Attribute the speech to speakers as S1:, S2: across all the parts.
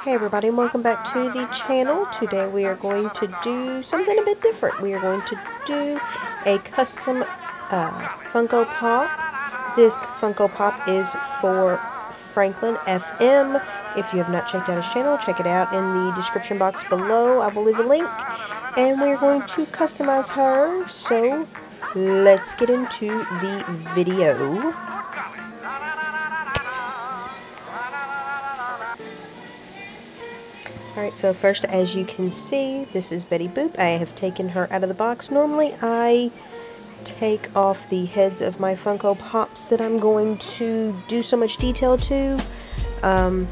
S1: Hey everybody, and welcome back to the channel. Today we are going to do something a bit different. We are going to do a custom Funko Pop. This Funko Pop is for Franklyn FM. If you have not checked out his channel, check it out in the description box below. I will leave a link. And we're going to customize her. So let's get into the video. Alright, so first, as you can see, this is Betty Boop. I have taken her out of the box. Normally, I take off the heads of my Funko Pops that I'm going to do so much detail to. And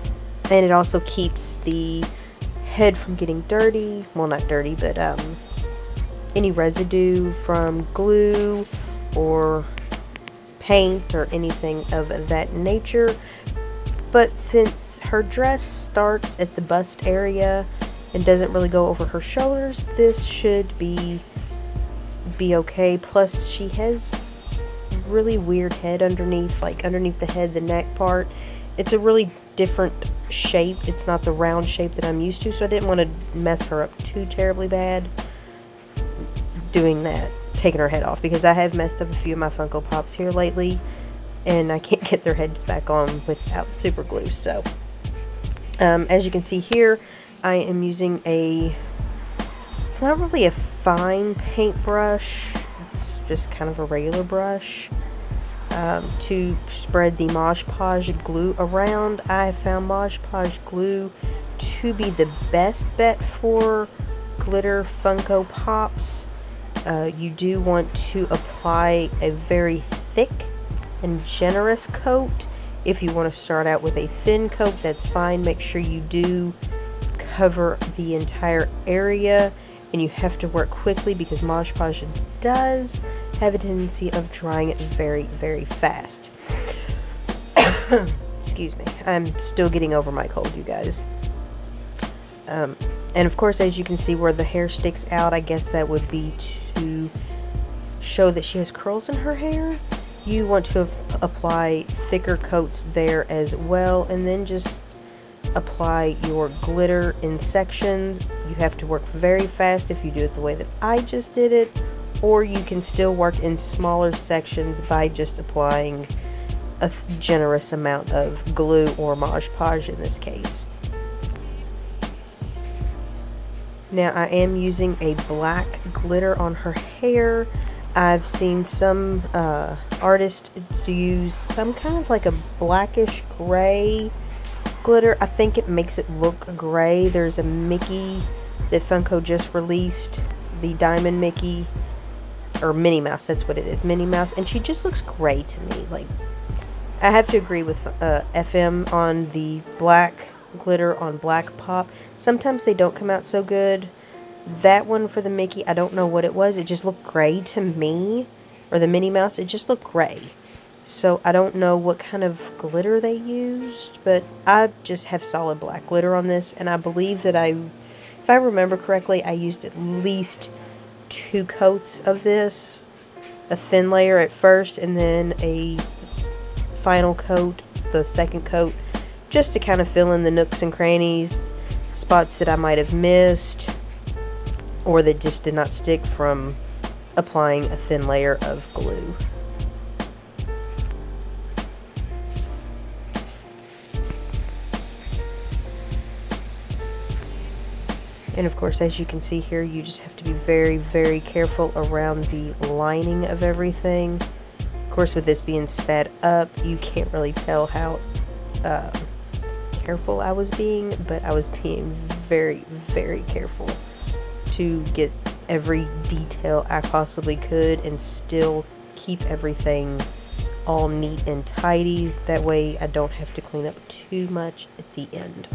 S1: it also keeps the head from getting dirty. Well, not dirty, but any residue from glue or paint or anything of that nature. But since her dress starts at the bust area and doesn't really go over her shoulders, this should be okay. Plus, she has really weird head underneath, like underneath the head, the neck part. It's a really different shape. It's not the round shape that I'm used to, so I didn't want to mess her up too terribly bad doing that, taking her head off, because I have messed up a few of my Funko Pops here lately. And I can't get their heads back on without super glue. So, as you can see here, I am using it's not really a fine paintbrush. It's just kind of a regular brush to spread the Mod Podge glue around. I have found Mod Podge glue to be the best bet for glitter Funko Pops. You do want to apply a very thick and generous coat. If you want to start out with a thin coat, that's fine. Make sure you do cover the entire area, and you have to work quickly because Mod Podge does have a tendency of drying very, very fast. Excuse me, I'm still getting over my cold, you guys. And of course, as you can see where the hair sticks out, I guess that would be to show that she has curls in her hair. You want to apply thicker coats there as well, and then just apply your glitter in sections. You have to work very fast if you do it the way that I just did it, or you can still work in smaller sections by just applying a generous amount of glue or Mod Podge in this case. Now I am using a black glitter on her hair. I've seen some artists use some kind of like a blackish gray glitter. I think it makes it look gray. There's a Mickey that Funko just released, the Diamond Mickey, or Minnie Mouse, that's what it is, Minnie Mouse, and she just looks gray to me. Like, I have to agree with FM on the black glitter on black pop. Sometimes they don't come out so good. That one for the Mickey, I don't know what it was. It just looked gray to me. Or the Minnie Mouse, it just looked gray. So I don't know what kind of glitter they used. But I just have solid black glitter on this. And I believe that if I remember correctly, I used at least 2 coats of this. A thin layer at first, and then a final coat, the second coat. Just to kind of fill in the nooks and crannies, spots that I might have missed, or that just did not stick from applying a thin layer of glue. And of course, as you can see here, you just have to be very, very careful around the lining of everything. Of course, with this being sped up, you can't really tell how careful I was being, but I was being very, very careful to get every detail I possibly could and still keep everything all neat and tidy. That way I don't have to clean up too much at the end.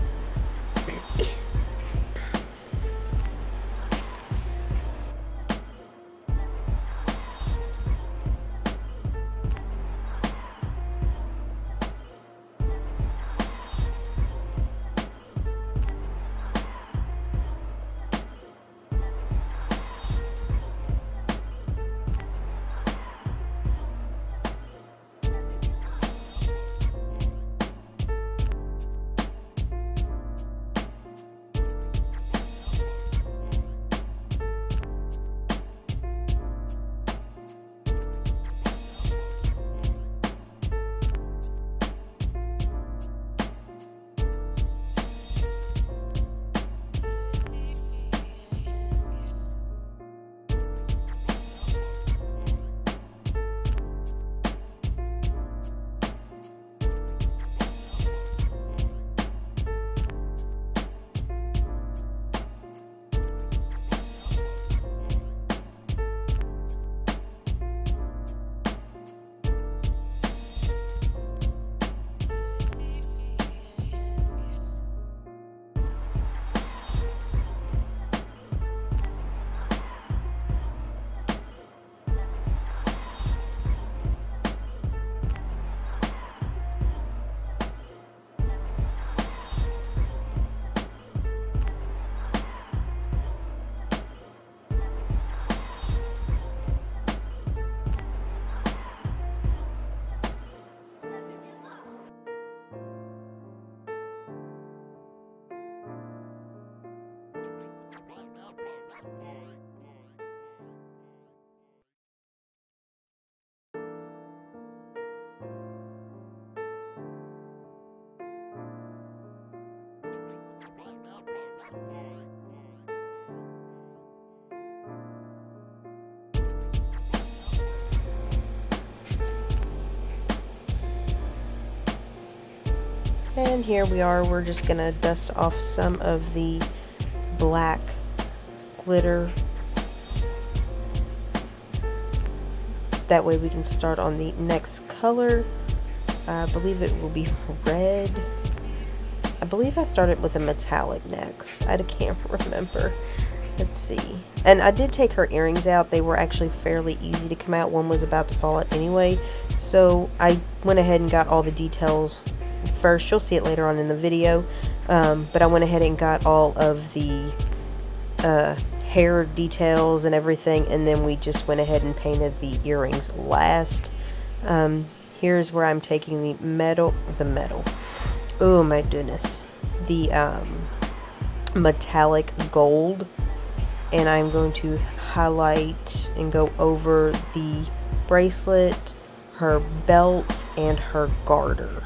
S1: And here we are, we're just gonna dust off some of the black glitter. That way we can start on the next color. I believe it will be red. I believe I started with a metallic next. I can't remember. Let's see. And I did take her earrings out. They were actually fairly easy to come out. One was about to fall out anyway. So I went ahead and got all the details first. You'll see it later on in the video. But I went ahead and got all of the hair details and everything. And then we just went ahead and painted the earrings last. Here's where I'm taking the metal. Oh my goodness. The metallic gold. And I'm going to highlight and go over the bracelet, her belt, and her garter.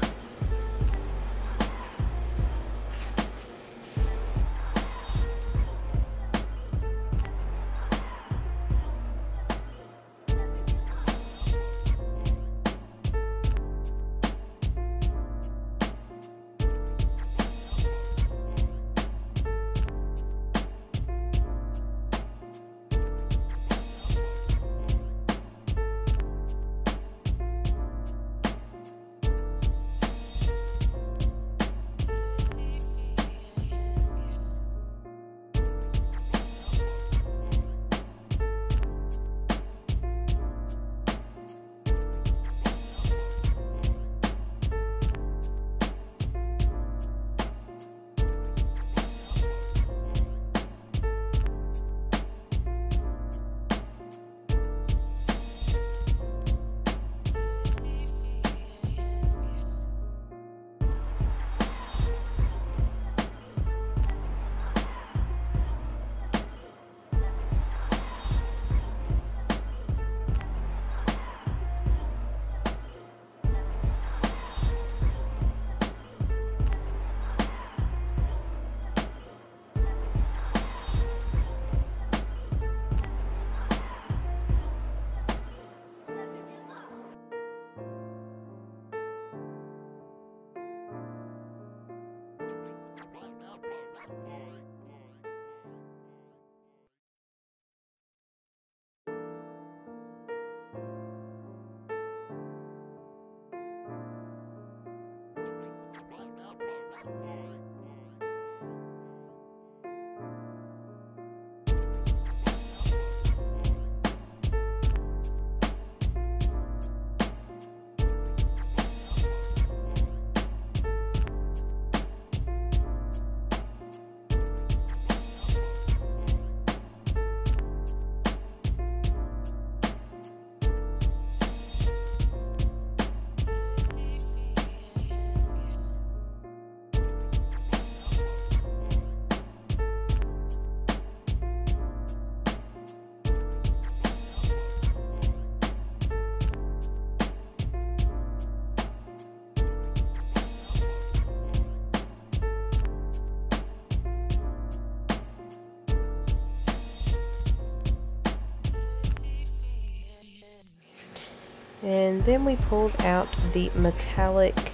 S1: And then we pulled out the metallic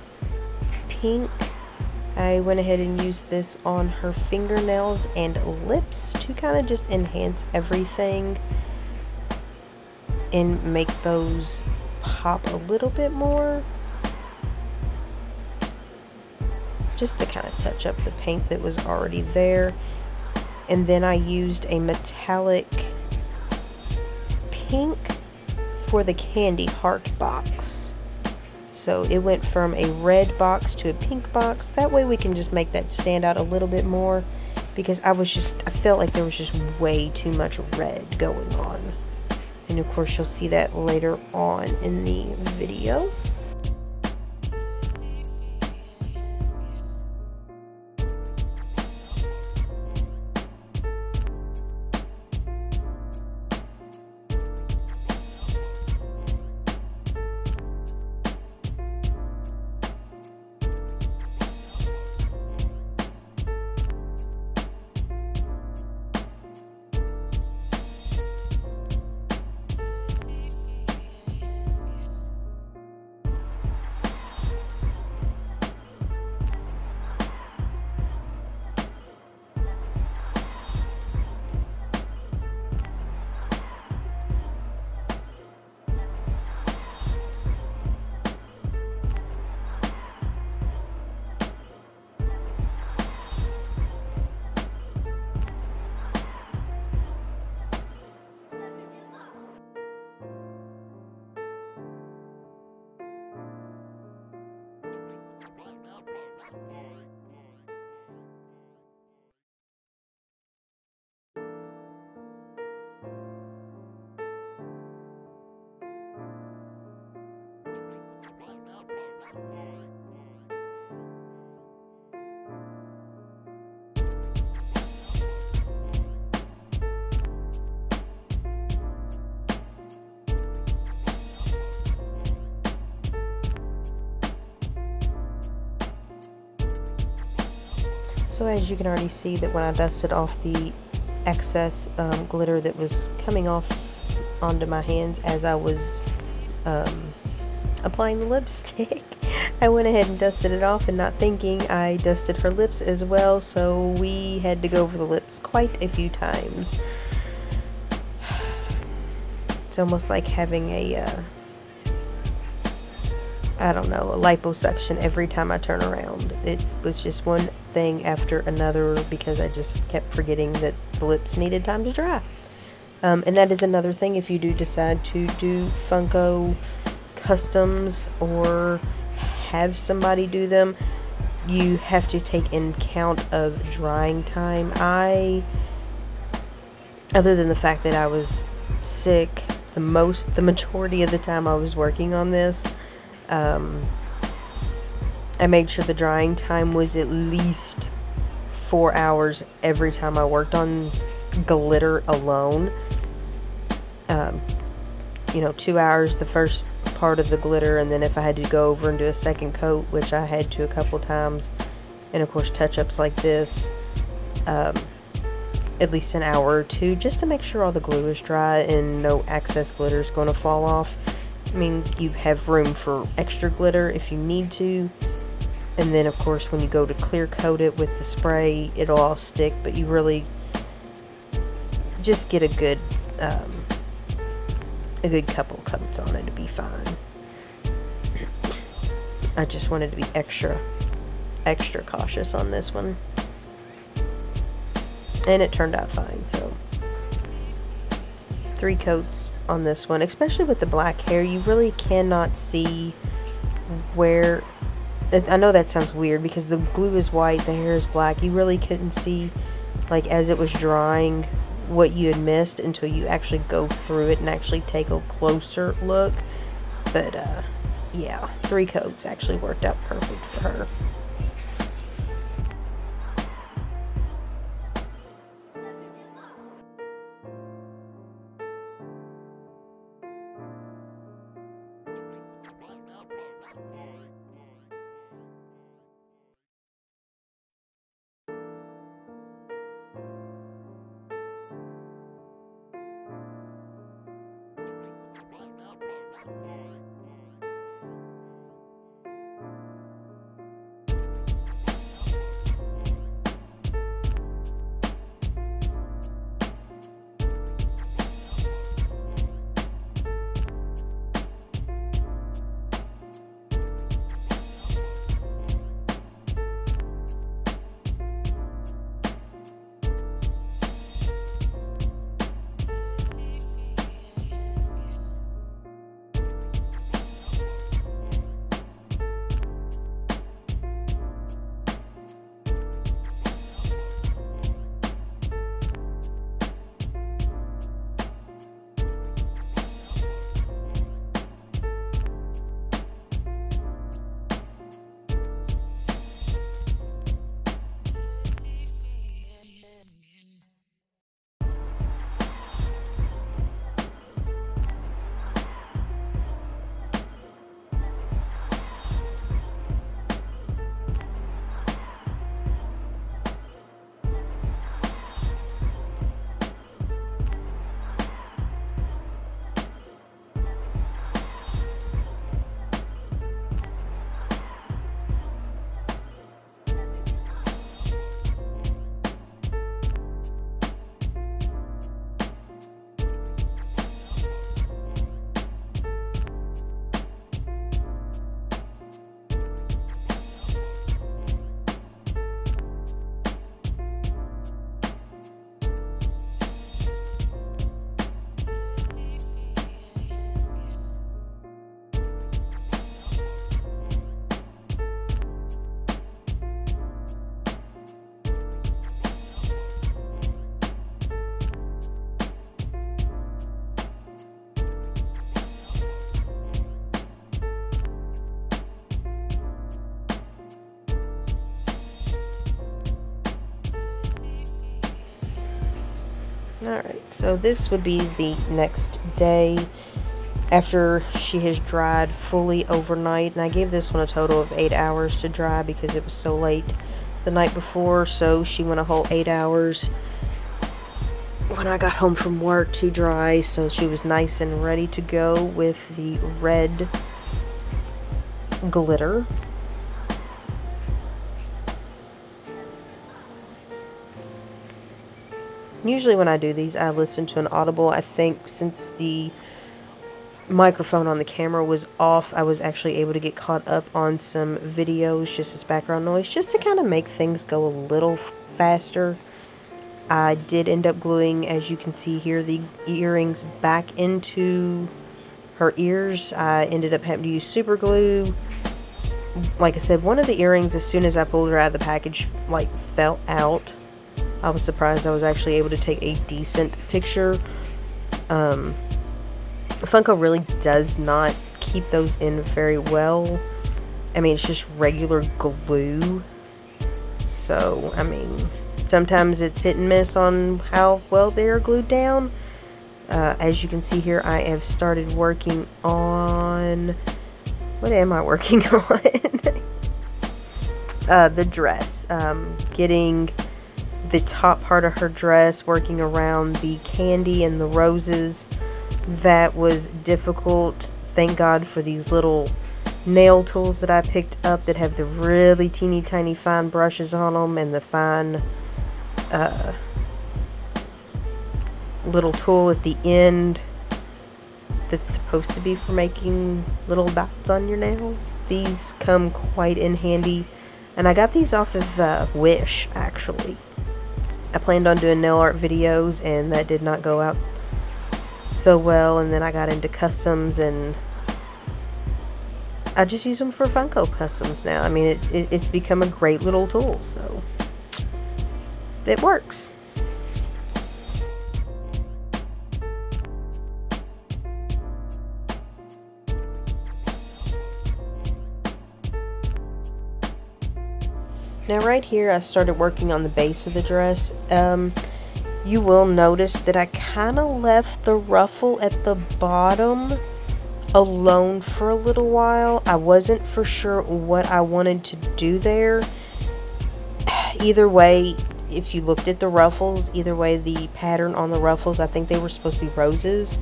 S1: pink. I went ahead and used this on her fingernails and lips to kind of just enhance everything and make those pop a little bit more. Just to kind of touch up the paint that was already there. And then I used a metallic pink for the candy heart box. So it went from a red box to a pink box. That way we can just make that stand out a little bit more, because I felt like there was just way too much red going on. And of course you'll see that later on in the video. So as you can already see that when I dusted off the excess glitter that was coming off onto my hands as I was applying the lipstick, I went ahead and dusted it off, and not thinking I dusted her lips as well, so we had to go over the lips quite a few times. It's almost like having a I don't know, a liposuction every time I turn around. It was just one thing after another because I just kept forgetting that the lips needed time to dry. And that is another thing, if you do decide to do Funko customs or have somebody do them, you have to take in count of drying time. Other than the fact that I was sick the majority of the time I was working on this, I made sure the drying time was at least 4 hours every time I worked on glitter alone. You know, 2 hours the first part of the glitter, and then if I had to go over and do a second coat, which I had to a couple times, and of course touch-ups like this, at least an hour or two, just to make sure all the glue is dry and no excess glitter is going to fall off. I mean, you have room for extra glitter if you need to, and then of course when you go to clear coat it with the spray, it'll all stick, but you really just get a good couple coats on it to be fine. I just wanted to be extra cautious on this one, and it turned out fine. So 3 coats on this one, especially with the black hair. You really cannot see where, I know that sounds weird because the glue is white, the hair is black. You really couldn't see, like, as it was drying, what you had missed until you actually go through it and actually take a closer look. But yeah, 3 coats actually worked out perfect for her. Alright, so this would be the next day after she has dried fully overnight, and I gave this one a total of 8 hours to dry because it was so late. the night before, so she went a whole 8 hours when I got home from work to dry, so she was nice and ready to go with the red glitter. Usually when I do these, I listen to an audible. I think since the microphone on the camera was off, I was actually able to get caught up on some videos just as background noise, just to kind of make things go a little faster. I did end up gluing, as you can see here, the earrings back into her ears. I ended up having to use super glue. Like I said, one of the earrings, as soon as I pulled her out of the package, like, fell out. I was surprised I was actually able to take a decent picture. Funko really does not keep those in very well. I mean, it's just regular glue. So, I mean, sometimes it's hit and miss on how well they're glued down. As you can see here, I have started working on... What am I working on? The dress. Getting the top part of her dress, working around the candy and the roses. That was difficult. Thank God for these little nail tools that I picked up that have the really teeny tiny fine brushes on them, and the fine little tool at the end that's supposed to be for making little dots on your nails. These come quite in handy, and I got these off of Wish, actually. I planned on doing nail art videos, and that did not go out so well, and then I got into customs, and I just use them for Funko customs now. I mean, it's become a great little tool, so it works. Now right here, I started working on the base of the dress. You will notice that I kind of left the ruffle at the bottom alone for a little while. I wasn't for sure what I wanted to do there. Either way, if you looked at the ruffles, either way, the pattern on the ruffles, I think they were supposed to be roses,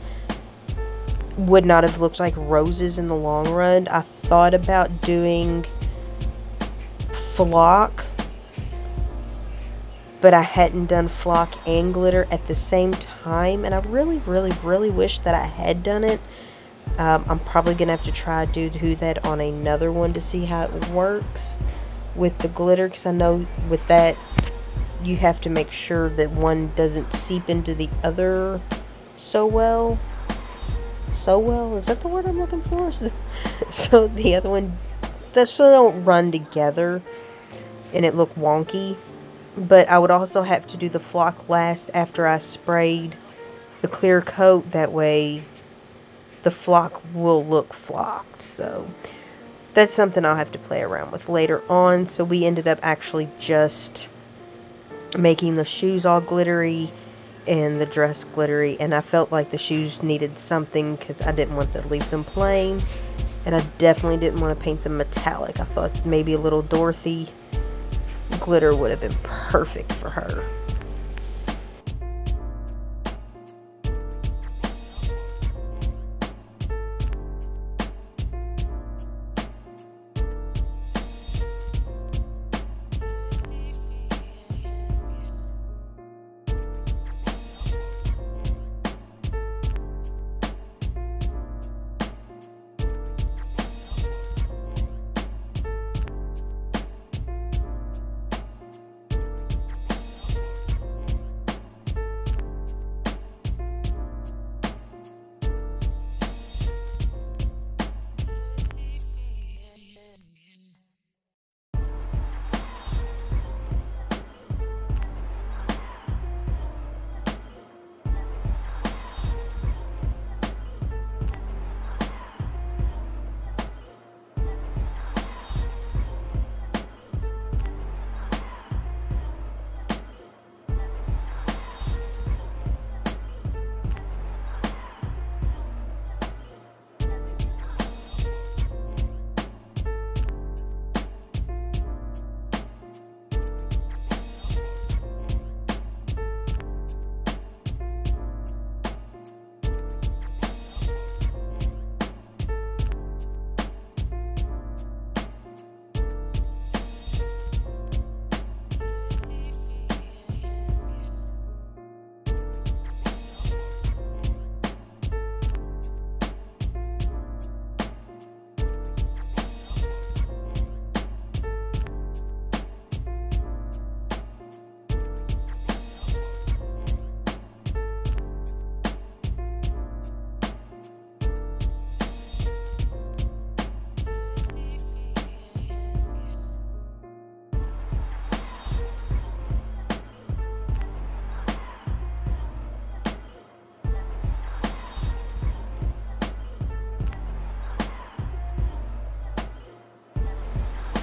S1: would not have looked like roses in the long run. I thought about doing flock, but I hadn't done flock and glitter at the same time, and I really wish that I had done it. I'm probably gonna have to try to do that on another one to see how it works with the glitter, because I know with that you have to make sure that one doesn't seep into the other so well. Is that the word I'm looking for? So the other one, so they don't run together and it look wonky. But I would also have to do the flock last after I sprayed the clear coat. That way the flock will look flocked. So that's something I'll have to play around with later on. So we ended up actually just making the shoes all glittery and the dress glittery. And I felt like the shoes needed something because I didn't want to leave them plain. And I definitely didn't want to paint them metallic. I thought maybe a little Dorothy glitter would have been perfect for her.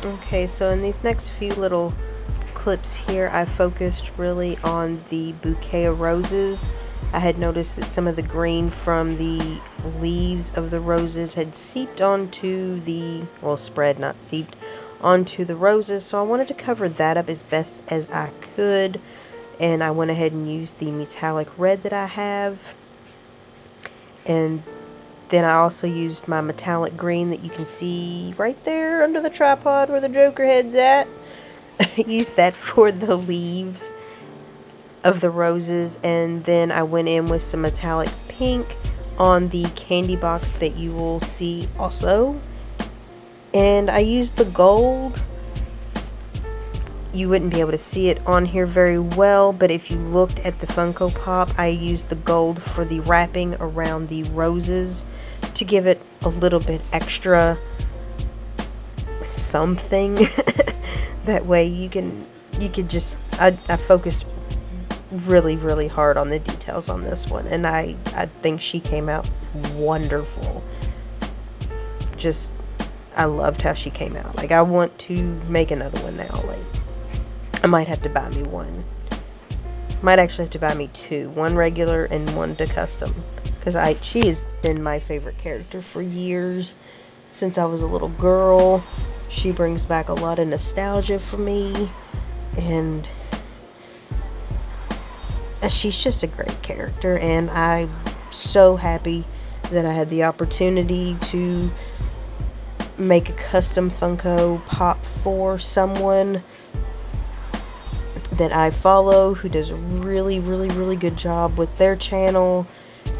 S1: Okay, so in these next few little clips here, I focused really on the bouquet of roses. I had noticed that some of the green from the leaves of the roses had seeped onto the, well, spread, not seeped, onto the roses, so I wanted to cover that up as best as I could, and I went ahead and used the metallic red that I have, and then I also used my metallic green that you can see right there under the tripod where the Joker head's at. Used that for the leaves of the roses, and then I went in with some metallic pink on the candy box that you will see also. And I used the gold. You wouldn't be able to see it on here very well, but if you looked at the Funko Pop, I used the gold for the wrapping around the roses to give it a little bit extra something. That way you could just, I focused really hard on the details on this one, and I think she came out wonderful. Just, I loved how she came out. Like, I want to make another one now. Like, I might have to buy me one. Might actually have to buy me two. One regular and one to custom. Because she has been my favorite character for years. Since I was a little girl. She brings back a lot of nostalgia for me. And she's just a great character. And I'm so happy that I had the opportunity to make a custom Funko Pop for someone that I follow, who does a really good job with their channel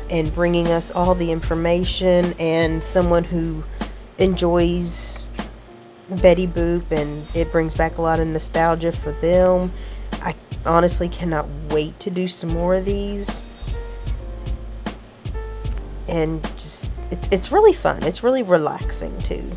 S1: and bringing us all the information, and someone who enjoys Betty Boop, and it brings back a lot of nostalgia for them. I honestly cannot wait to do some more of these, and just it's really fun. It's really relaxing too.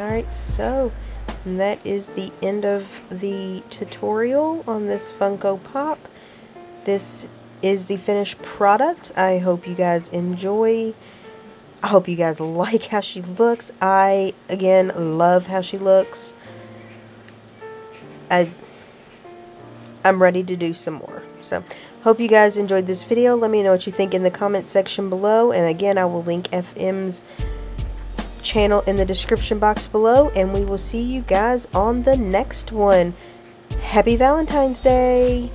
S1: Alright, so that is the end of the tutorial on this Funko Pop. This is the finished product. I hope you guys enjoy. I hope you guys like how she looks. I, again, love how she looks. I'm ready to do some more. So, hope you guys enjoyed this video. Let me know what you think in the comment section below. And again, I will link FM's channel in the description box below. And we will see you guys on the next one. Happy Valentine's Day!